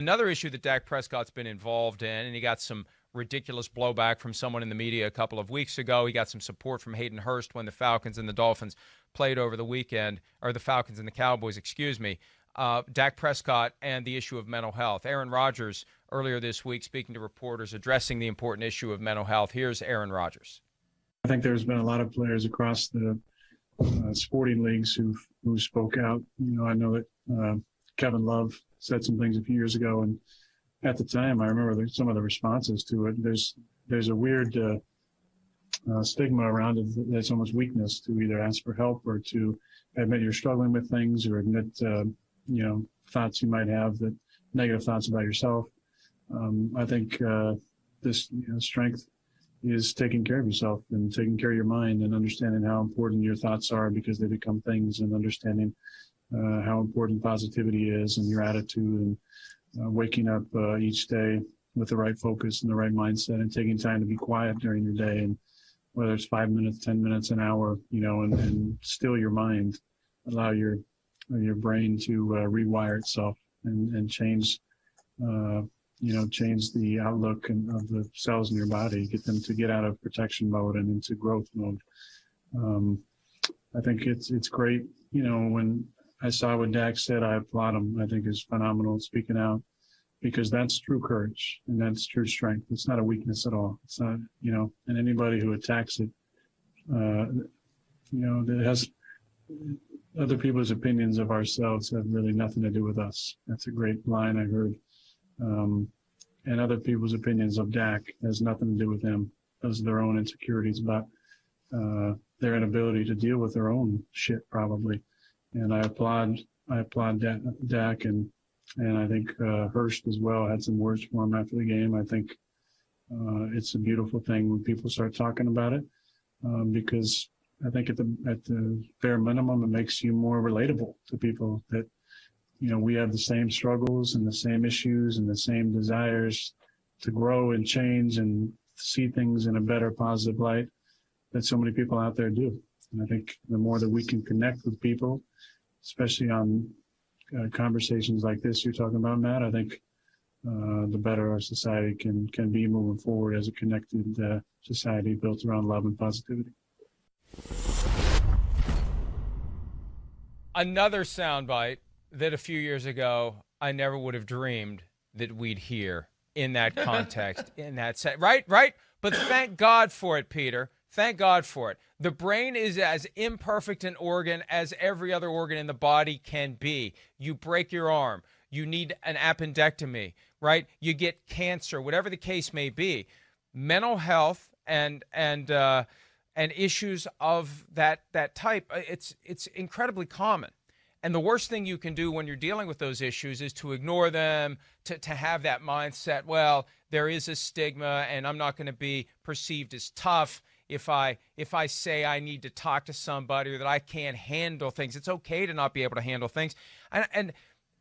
Another issue that Dak Prescott's been involved in, and he got some ridiculous blowback from someone in the media a couple of weeks ago. He got some support from Hayden Hurst when the Falcons and the Dolphins played over the weekend, or the Falcons and the Cowboys, excuse me. Dak Prescott and the issue of mental health. Aaron Rodgers earlier this week speaking to reporters addressing the important issue of mental health. Here's Aaron Rodgers. I think there's been a lot of players across the sporting leagues who spoke out. I know that Kevin Love said some things a few years ago, and at the time, I remember some of the responses to it. There's a weird stigma around it that's almost weakness to either ask for help or to admit you're struggling with things, or admit thoughts you might have, that negative thoughts about yourself. I think this strength is taking care of yourself and taking care of your mind and understanding how important your thoughts are, because they become things, and understanding how important positivity is and your attitude, and waking up each day with the right focus and the right mindset, and taking time to be quiet during your day, and whether it's 5 minutes, 10 minutes, an hour, and still your mind, allow your brain to rewire itself and change change the outlook of the cells in your body, get them to get out of protection mode and into growth mode. I think it's great. When I saw what Dak said, I applaud him. I think it's phenomenal speaking out, because that's true courage and that's true strength. It's not a weakness at all. It's not, and anybody who attacks it, that has other people's opinions of ourselves have really nothing to do with us. That's a great line I heard. And other people's opinions of Dak has nothing to do with him. Those are their own insecurities about their inability to deal with their own shit, probably. And I applaud Dak, and I think Hurst as well had some words for him after the game. I think it's a beautiful thing when people start talking about it, because I think at the bare minimum, it makes you more relatable to people, that we have the same struggles and the same issues and the same desires to grow and change and see things in a better, positive light that so many people out there do. And I think the more that we can connect with people, especially on conversations like this you're talking about, Matt, I think the better our society can be moving forward as a connected society built around love and positivity. Another soundbite that a few years ago I never would have dreamed that we'd hear in that context, in that set. Right? But thank God for it, Peter. Thank God for it. The brain is as imperfect an organ as every other organ in the body can be. You break your arm, you need an appendectomy, right? You get cancer, whatever the case may be. Mental health and issues of that type, it's incredibly common. And the worst thing you can do when you're dealing with those issues is to ignore them, to have that mindset, well, there is a stigma and I'm not going to be perceived as tough if I say I need to talk to somebody, or that I can't handle things. It's okay to not be able to handle things. And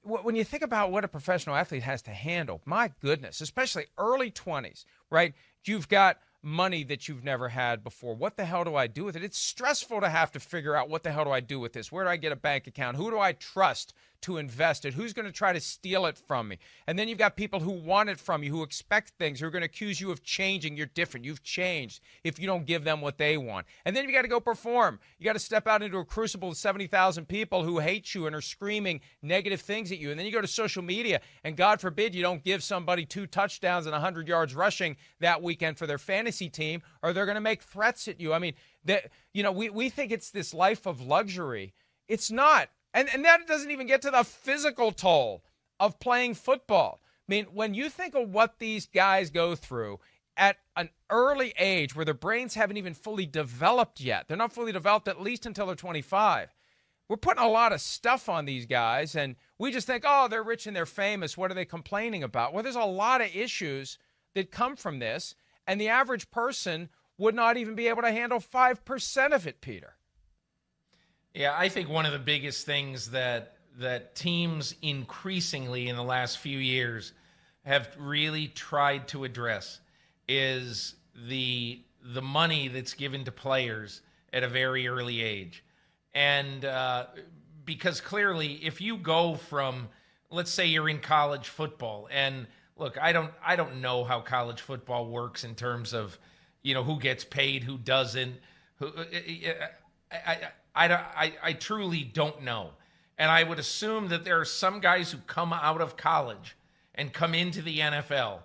when you think about what a professional athlete has to handle, my goodness, especially early 20s, right? You've got money that you've never had before. What the hell do I do with it? It's stressful to have to figure out, what the hell do I do with this? Where do I get a bank account? Who do I trust to invest it? Who's going to try to steal it from me? And then you've got people who want it from you, who expect things, who are going to accuse you of changing. You're different. You've changed if you don't give them what they want. And then you got to go perform. You got to step out into a crucible of 70,000 people who hate you and are screaming negative things at you. And then you go to social media, and God forbid you don't give somebody 2 touchdowns and 100 yards rushing that weekend for their fantasy team, or they're going to make threats at you. I mean, we think it's this life of luxury. It's not. And that doesn't even get to the physical toll of playing football. I mean, when you think of what these guys go through at an early age where their brains haven't even fully developed yet, they're not fully developed at least until they're 25. We're putting a lot of stuff on these guys, and we just think, oh, they're rich and they're famous. What are they complaining about? Well, there's a lot of issues that come from this, and the average person would not even be able to handle 5% of it, Peter. Yeah, I think one of the biggest things that teams increasingly in the last few years have really tried to address is the money that's given to players at a very early age. And because clearly, if you go from let's say you're in college football, and look, I don't know how college football works in terms of, who gets paid, who doesn't, who, I truly don't know. And I would assume that there are some guys who come out of college and come into the NFL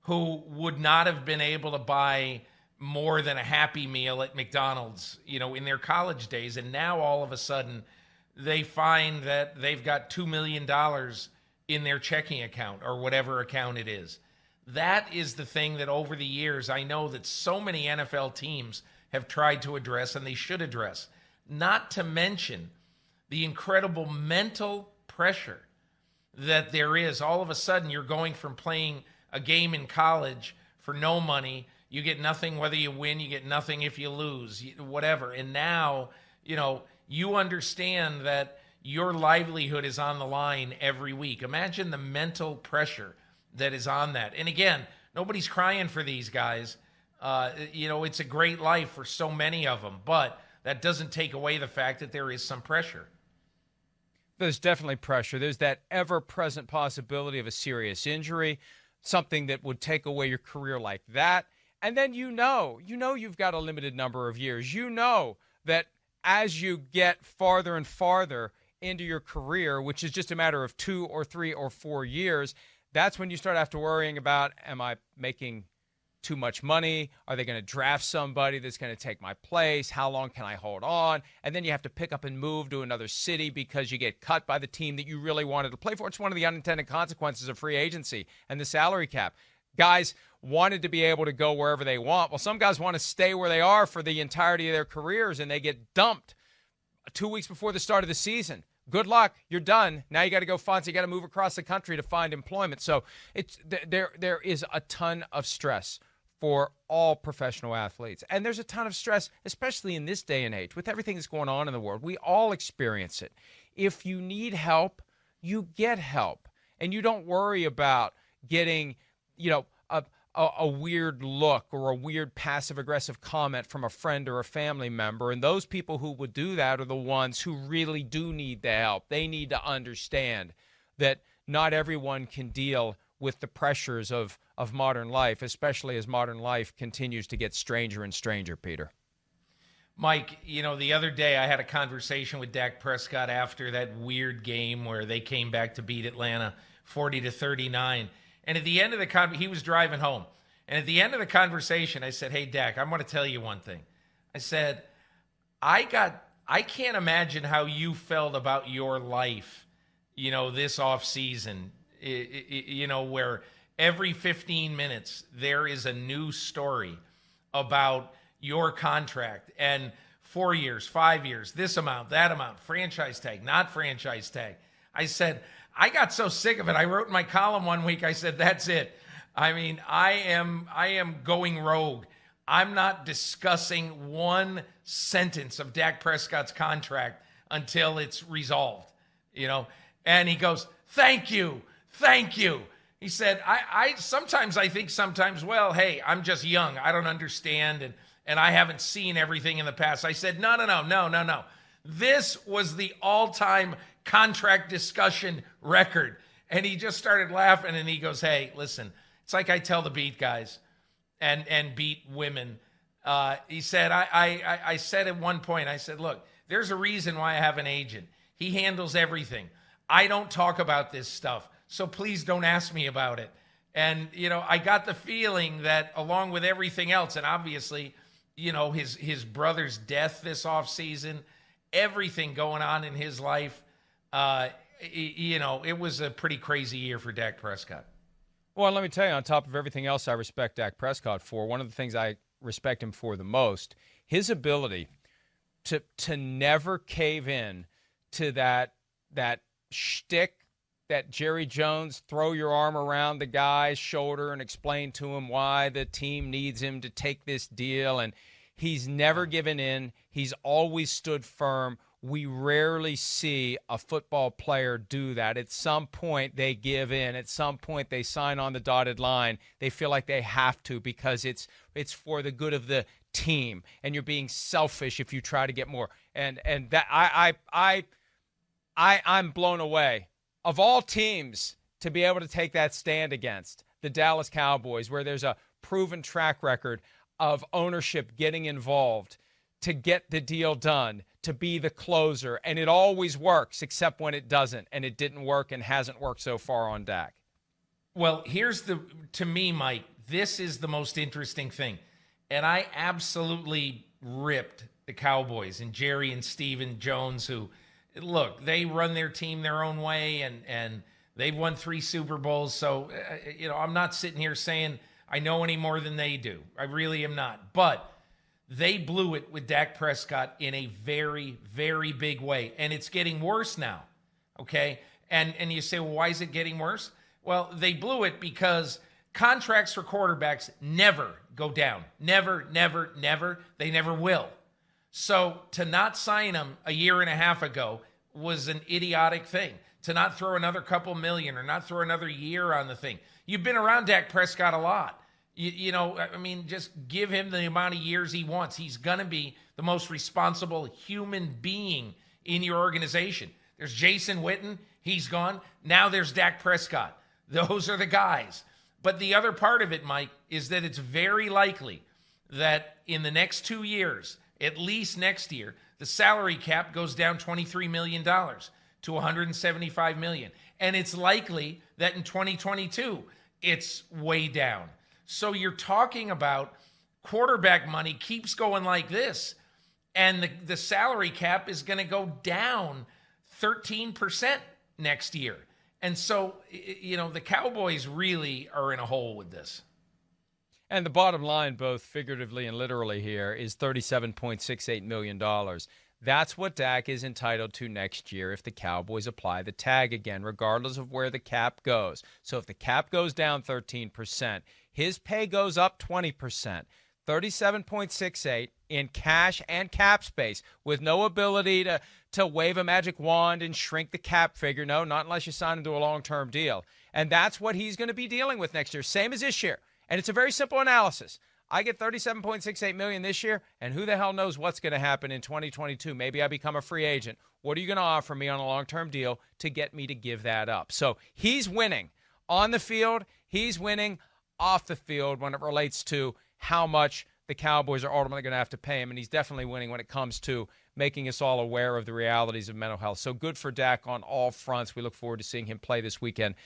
who would not have been able to buy more than a Happy Meal at McDonald's, in their college days. And now all of a sudden they find that they've got $2 million in their checking account or whatever account it is. That is the thing that over the years, I know that so many NFL teams have tried to address, and they should address. Not to mention the incredible mental pressure that there is. All of a sudden, you're going from playing a game in college for no money. You get nothing whether you win. You get nothing if you lose, whatever. And now, you understand that your livelihood is on the line every week. Imagine the mental pressure that is on that. And again, nobody's crying for these guys. It's a great life for so many of them, but that doesn't take away the fact that there is some pressure. There's definitely pressure. There's that ever-present possibility of a serious injury, something that would take away your career like that. And then you've got a limited number of years. You know that as you get farther and farther into your career, which is just a matter of 2 or 3 or 4 years, that's when you start after worrying about, am I making too much money? Are they going to draft somebody that's going to take my place? How long can I hold on? And then you have to pick up and move to another city because you get cut by the team that you really wanted to play for. It's one of the unintended consequences of free agency and the salary cap. Guys wanted to be able to go wherever they want. Well, some guys want to stay where they are for the entirety of their careers, and they get dumped 2 weeks before the start of the season. Good luck. You're done. Now you got to go find. So you got to move across the country to find employment. So there is a ton of stress for all professional athletes. And there's a ton of stress, especially in this day and age, with everything that's going on in the world. We all experience it. If you need help, you get help. And you don't worry about getting, a weird look or a weird passive-aggressive comment from a friend or a family member. And those people who would do that are the ones who really do need the help. They need to understand that not everyone can deal with the pressures of modern life, especially as modern life continues to get stranger and stranger, Peter. Mike, the other day I had a conversation with Dak Prescott after that weird game where they came back to beat Atlanta 40-39. And at the end of the he was driving home. And at the end of the conversation, I said, "Hey, Dak, I'm going to tell you one thing." I said, I can't imagine how you felt about your life, this off season, where every 15 minutes there is a new story about your contract and 4 years, 5 years, this amount, that amount, franchise tag, not franchise tag. I said, I got so sick of it. I wrote in my column one week, I said, that's it. I mean, I am going rogue. I'm not discussing one sentence of Dak Prescott's contract until it's resolved, And he goes, thank you. He said, I sometimes think, well, hey, I'm just young. I don't understand, and I haven't seen everything in the past. I said, no. This was the all-time contract discussion record. And he just started laughing, and he goes, hey, listen, it's like I tell the beat guys and beat women. He said, I said at one point, I said, look, there's a reason why I have an agent. He handles everything. I don't talk about this stuff, so please don't ask me about it. And, I got the feeling that along with everything else, and obviously, his brother's death this offseason, everything going on in his life, it was a pretty crazy year for Dak Prescott. Well, let me tell you, on top of everything else I respect Dak Prescott for, one of the things I respect him for the most, his ability to never cave in to that shtick, that Jerry Jones throw your arm around the guy's shoulder and explain to him why the team needs him to take this deal. And he's never given in. He's always stood firm. We rarely see a football player do that. At some point, they give in. At some point, they sign on the dotted line. They feel like they have to because it's for the good of the team, and you're being selfish if you try to get more. And that I'm blown away of all teams to be able to take that stand against, the Dallas Cowboys, where there's a proven track record of ownership getting involved to get the deal done, to be the closer, and it always works except when it doesn't, and it didn't work and hasn't worked so far on Dak. Well, to me, Mike, this is the most interesting thing. And I absolutely ripped the Cowboys and Jerry and Stephen Jones, who, look, they run their team their own way, and they've won 3 Super Bowls. So, I'm not sitting here saying I know any more than they do. I really am not. But they blew it with Dak Prescott in a very, very big way. And it's getting worse now, okay? And you say, well, why is it getting worse? Well, they blew it because contracts for quarterbacks never go down. Never, never, never. They never will. So to not sign them a year and a half ago was an idiotic thing. To not throw another couple million or not throw another year on the thing. You've been around Dak Prescott a lot. Just give him the amount of years he wants. He's going to be the most responsible human being in your organization. There's Jason Witten. He's gone. Now there's Dak Prescott. Those are the guys. But the other part of it, Mike, is that it's very likely that in the next 2 years, at least next year, the salary cap goes down $23 million to $175 million. And it's likely that in 2022, it's way down. So you're talking about quarterback money keeps going like this, and the salary cap is going to go down 13% next year. And so, the Cowboys really are in a hole with this. And the bottom line, both figuratively and literally here, is $37.68 million. That's what Dak is entitled to next year if the Cowboys apply the tag again, regardless of where the cap goes. So if the cap goes down 13%, his pay goes up 20%. 37.68 in cash and cap space with no ability to wave a magic wand and shrink the cap figure. No, not unless you sign into a long-term deal. And that's what he's going to be dealing with next year, same as this year. And it's a very simple analysis. I get $37.68 million this year, and who the hell knows what's going to happen in 2022. Maybe I become a free agent. What are you going to offer me on a long-term deal to get me to give that up? So he's winning on the field. He's winning off the field when it relates to how much the Cowboys are ultimately going to have to pay him, and he's definitely winning when it comes to making us all aware of the realities of mental health. So good for Dak on all fronts. We look forward to seeing him play this weekend